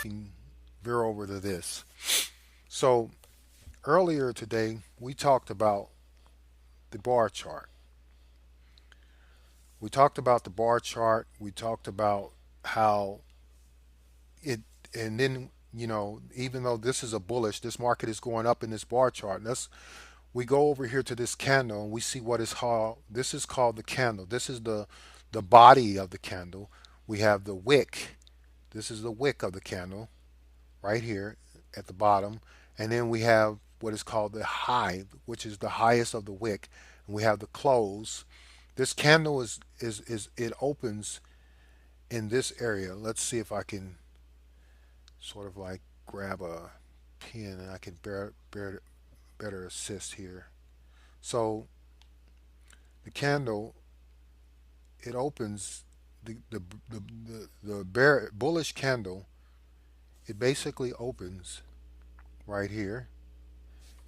can veer over to this. So earlier today, we talked about the bar chart. We talked about the bar chart. We talked about how it, and then, even though this is a bullish, this market is going up in this bar chart. We go over here to this candle and we see what is called, this is called the candle. This is the body of the candle. We have the wick. This is the wick of the candle right here at the bottom. And then we have what is called the high, which is the highest of the wick. And we have the close. This candle is it opens in this area. Let's see if I can sort of like grab a pen and I can better assist here. So the candle, it opens the bullish candle. It basically opens right here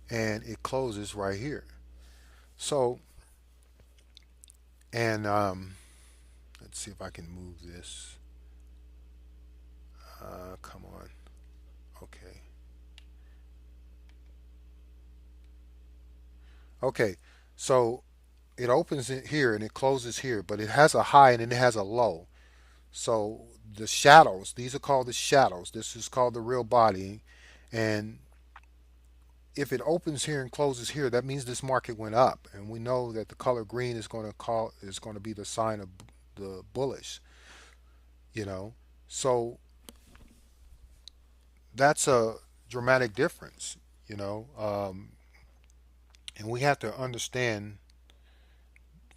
and it closes right here. So, and let's see if I can move this. Come on. Okay. Okay. So it opens it here and it closes here, but it has a high and then it has a low. So the shadows, these are called the shadows. This is called the real body. And if it opens here and closes here, that means this market went up. And we know that the color green is going to be the sign of the bullish, you know. So that's a dramatic difference, you know. And we have to understand,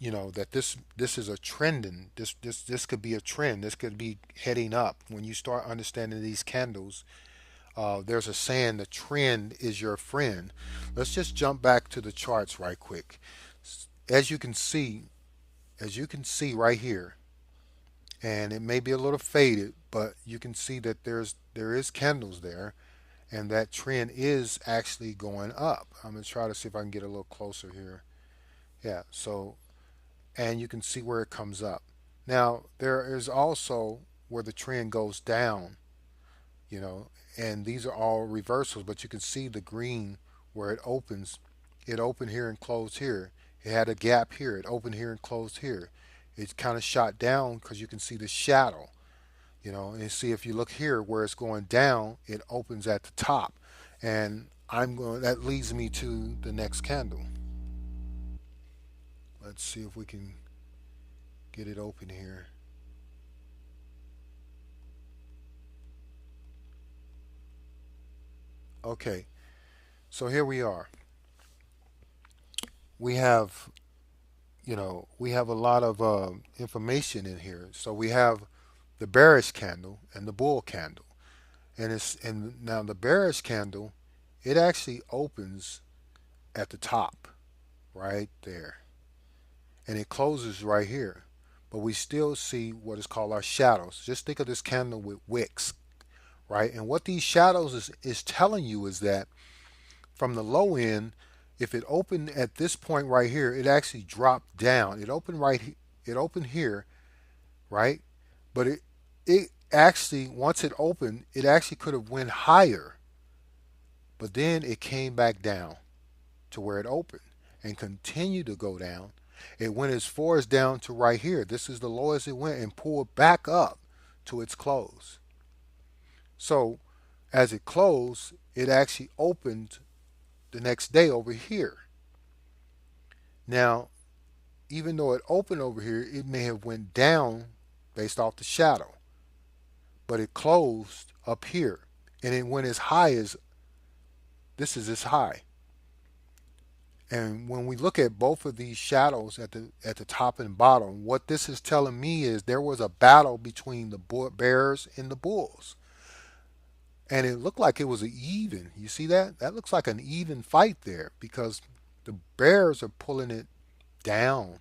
that this is a trending. This could be a trend. This could be heading up. When you start understanding these candles, there's a saying, the trend is your friend. Let's just jump back to the charts right quick. As you can see, right here, and it may be a little faded, but you can see that there is candles there, and that trend is actually going up. I'm gonna try to see if I can get a little closer here. Yeah, so, and you can see where it comes up. Now there is also where the trend goes down, you know, and these are all reversals, but you can see the green where it opens. It opened here and closed here. It had a gap here. It opened here and closed here. It's kind of shot down because you can see the shadow, and you see if you look here where it's going down, it opens at the top. And that leads me to the next candle. Let's see if we can get it open here. Okay, so here we are. We have, we have a lot of information in here. So we have the bearish candle and the bull candle. And now the bearish candle, it actually opens at the top right there. And it closes right here. But we still see what is called our shadows. Just think of this candle with wicks, right? And what these shadows is telling you is that from the low end, if it opened at this point right here, it actually dropped down. It opened here, right? But it actually, once it opened, it actually could have went higher. But then it came back down to where it opened and continued to go down. It went as far as down to right here. This is the lowest it went and pulled back up to its close. So as it closed, it actually opened the next day over here. Now, even though it opened over here, it may have went down based off the shadow, but it closed up here and it went as high as this is its high. And when we look at both of these shadows at the top and bottom, what this is telling me is there was a battle between the bears and the bulls. And it looked like it was an even. You see that? That looks like an even fight there because the bears are pulling it down.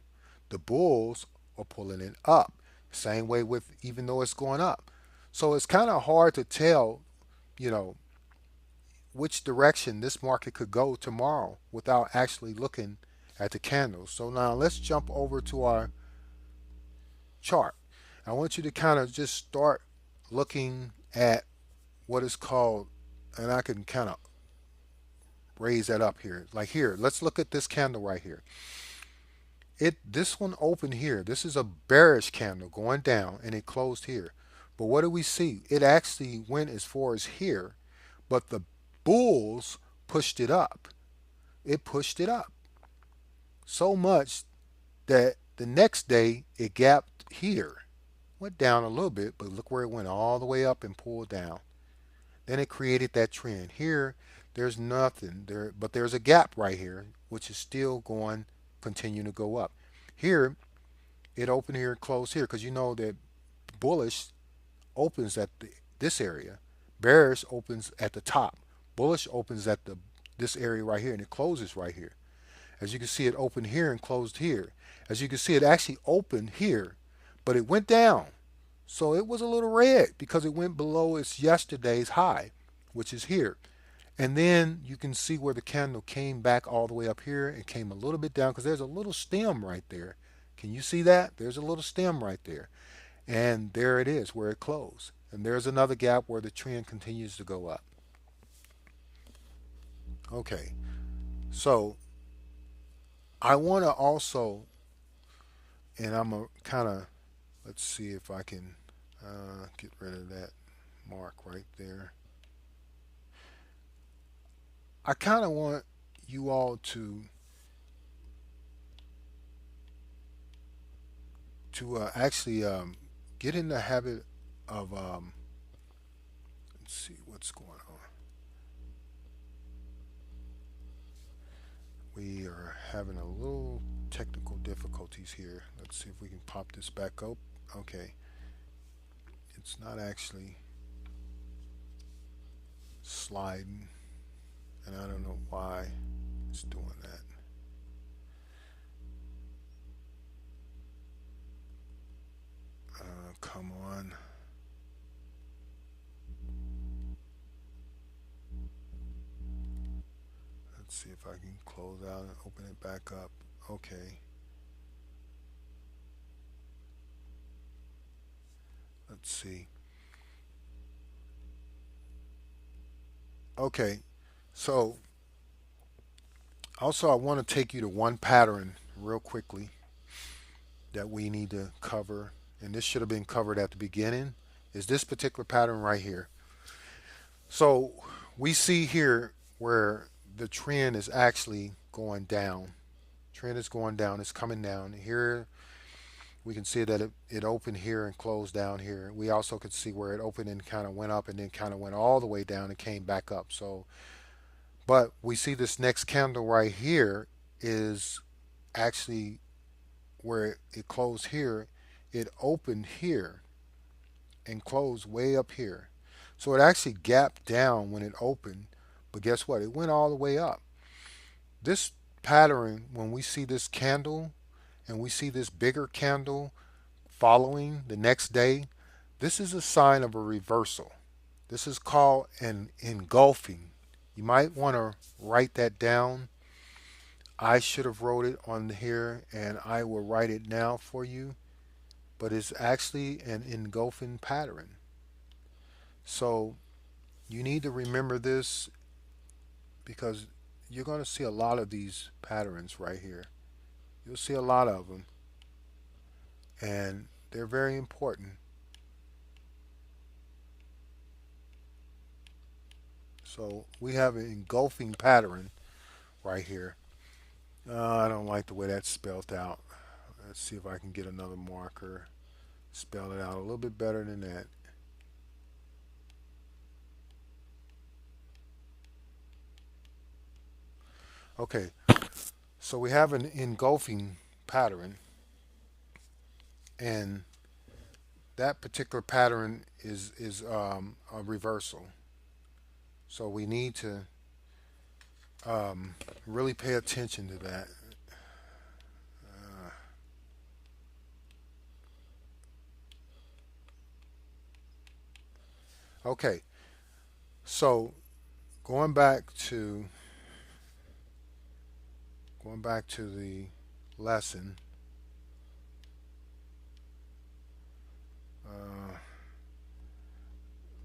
The bulls are pulling it up. Same way with even though it's going up. So it's kind of hard to tell, you know, which direction this market could go tomorrow without actually looking at the candles. So now let's jump over to our chart. I want you to kind of just start looking at what is called, and I can kind of raise that up here. Like here, let's look at this candle right here. This one opened here. This is a bearish candle going down, and it closed here. But what do we see? It actually went as far as here, but the bulls pushed it up. It pushed it up so much that the next day it gapped here. Went down a little bit, but look where it went all the way up and pulled down. Then it created that trend. Here, there's nothing there, but there's a gap right here, which is still going, continue to go up. Here, it opened here, closed here, because you know that bullish opens at this area, bearish opens at the top, bullish opens at this area right here, and it closes right here. As you can see, it opened here and closed here. As you can see, it actually opened here, but it went down. So it was a little red because it went below its yesterday's high, which is here. And then you can see where the candle came back all the way up here and came a little bit down because there's a little stem right there. Can you see that? There's a little stem right there. And there it is where it closed. And there's another gap where the trend continues to go up. Okay, so I want to also, and I'm going to kind of, let's see if I can get rid of that mark right there. I kind of want you all to actually get in the habit of let's see what's going on. We are having a little technical difficulties here. Let's see if we can pop this back up. Okay, it's not actually sliding, and I don't know why it's doing that. Come on. Let's see if I can close out and open it back up. Okay. Let's see. Okay. So also I want to take you to one pattern real quickly that we need to cover, and this should have been covered at the beginning, is this particular pattern right here. So we see here where the trend is actually going down. Trend is going down. It's coming down. Here we can see that it opened here and closed down here. We also could see where it opened and kind of went up and then kind of went all the way down and came back up. So, but we see this next candle right here is actually where it closed here. It opened here and closed way up here. So it actually gapped down when it opened, but guess what? It went all the way up. This pattern, when we see this candle and we see this bigger candle following the next day, this is a sign of a reversal. This is called an engulfing. You might want to write that down. I should have wrote it on here and I will write it now for you, but it's actually an engulfing pattern. So you need to remember this because you're going to see a lot of these patterns right here. You'll see a lot of them, and they're very important. So we have an engulfing pattern right here. I don't like the way that's spelled out. Let's see if I can get another marker. Spell it out a little bit better than that. Okay, so we have an engulfing pattern, and that particular pattern is a reversal. So we need to really pay attention to that. Okay, so going back to the lesson. Uh,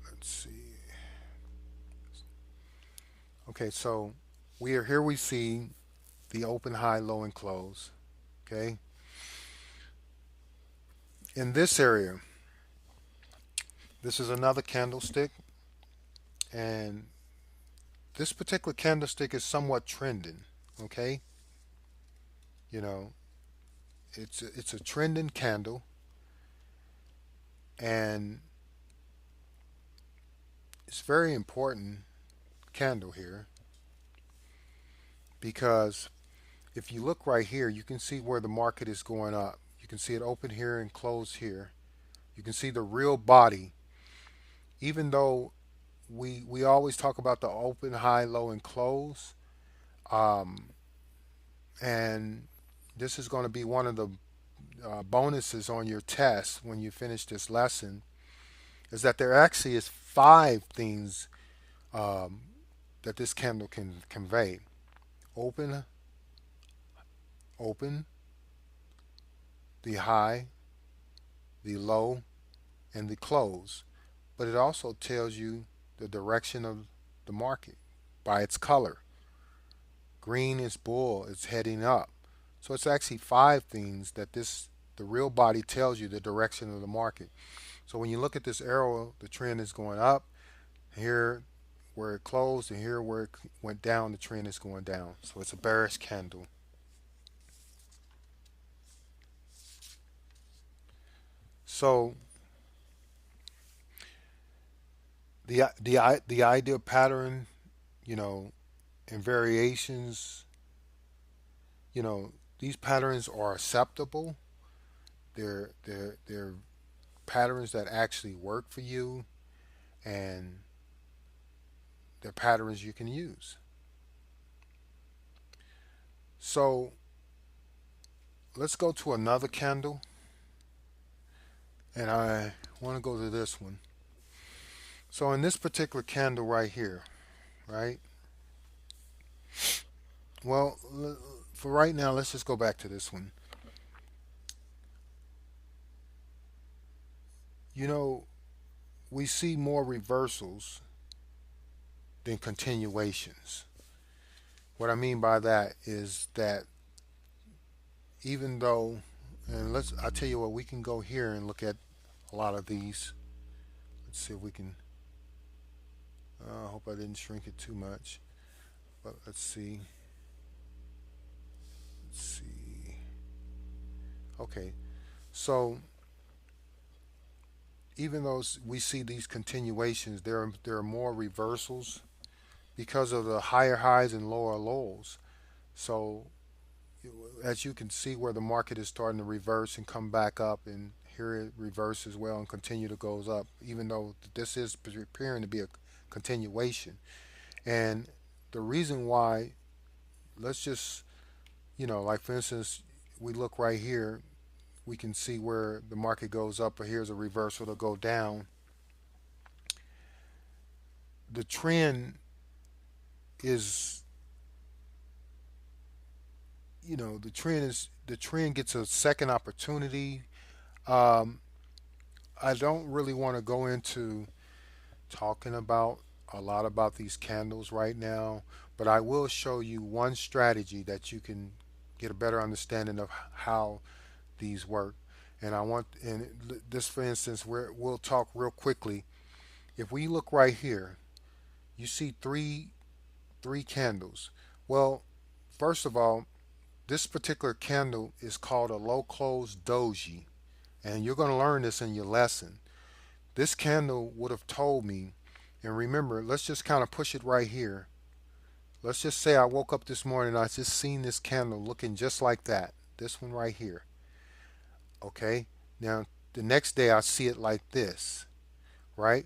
let's see. Okay, so we are here. We see the open, high, low, and close. Okay, in this area, this is another candlestick, and this particular candlestick is somewhat trending. Okay, you know, it's a trending candle, and it's very important candle here because if you look right here, you can see where the market is going up. You can see it open here and close here. You can see the real body, even though we always talk about the open, high, low, and close. Um, and this is going to be one of the bonuses on your test when you finish this lesson, is that there actually is five things um, that this candle can convey: open, open, the high, the low, and the close. But it also tells you the direction of the market by its color. Green is bull, it's heading up. So it's actually five things that the real body tells you the direction of the market. So when you look at this arrow, the trend is going up. Here where it closed and here where it went down, the trend is going down. So it's a bearish candle. So the ideal pattern, you know, and variations, you know, these patterns are acceptable. They're patterns that actually work for you, and they're patterns you can use. So let's go to another candle, and I want to go to this one. So in this particular candle right here, right? Well, for right now, let's just go back to this one. You know, we see more reversals than continuations. What I mean by that is that even though, and I tell you what, we can go here and look at a lot of these. Let's see if we can. I hope I didn't shrink it too much, but let's see. Let's see. Okay, so even though we see these continuations, there are more reversals because of the higher highs and lower lows. So as you can see where the market is starting to reverse and come back up, and here it reverses well and continue to goes up, even though this is appearing to be a continuation. And the reason why, let's just, like for instance, we look right here, we can see where the market goes up, or here's a reversal to go down. The trend is, the trend gets a second opportunity. Um, I don't really want to go into talking about a lot about these candles right now, but I will show you one strategy that you can get a better understanding of how these work. And this, for instance, we'll talk real quickly. If we look right here, you see three candles. Well, first of all, this particular candle is called a low close doji, and you're going to learn this in your lesson. This candle would have told me, and remember, let's just kind of push it right here. Let's just say I woke up this morning and I just seen this candle looking just like that. This one right here. Okay? Now, the next day I see it like this, right?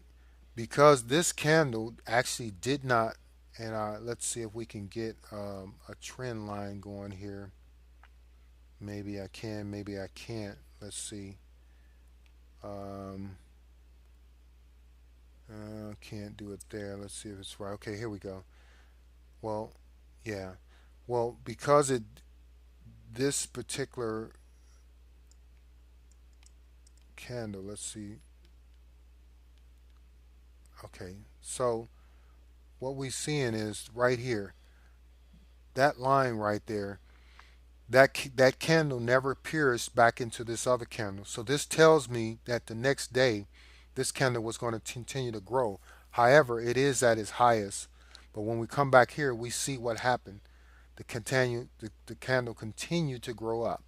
Because this candle actually did not, and let's see if we can get a trend line going here. Maybe I can, maybe I can't. Let's see. Um, can't do it there. Let's see if it's right. Okay, here we go. Well, yeah. Well, because this particular candle, let's see. Okay, so what we're seeing is right here, that line right there, that candle never pierced back into this other candle. So this tells me that the next day, this candle was going to continue to grow. However, it is at its highest. But when we come back here, we see what happened. The candle continued to grow up.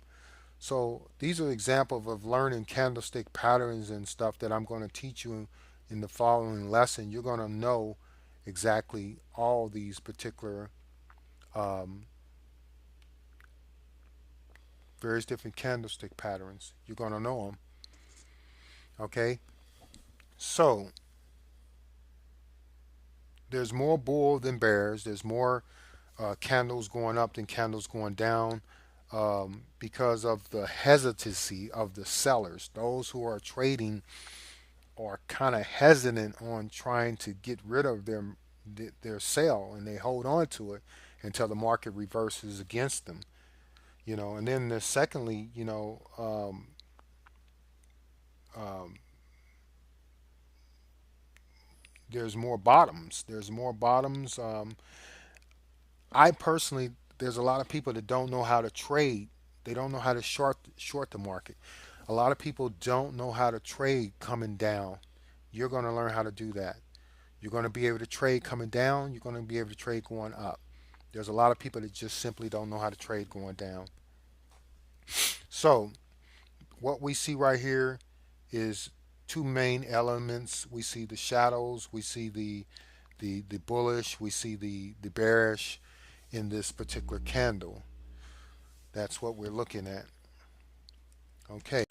So these are examples of learning candlestick patterns and stuff that I'm going to teach you in the following lesson. You're going to know exactly all these particular um, various different candlestick patterns. You're going to know them. Okay. So there's more bull than bears. There's more candles going up than candles going down, because of the hesitancy of the sellers. Those who are trading are kind of hesitant on trying to get rid of their sale, and they hold on to it until the market reverses against them. And then secondly, um, there's more bottoms. There's more bottoms. I personally, there's a lot of people that don't know how to trade. They don't know how to short the market. A lot of people don't know how to trade coming down. You're going to learn how to do that. You're going to be able to trade coming down. You're going to be able to trade going up. There's a lot of people that just simply don't know how to trade going down. So what we see right here is two main elements. We see the shadows. We see the bullish. We see the bearish in this particular candle. That's what we're looking at. Okay.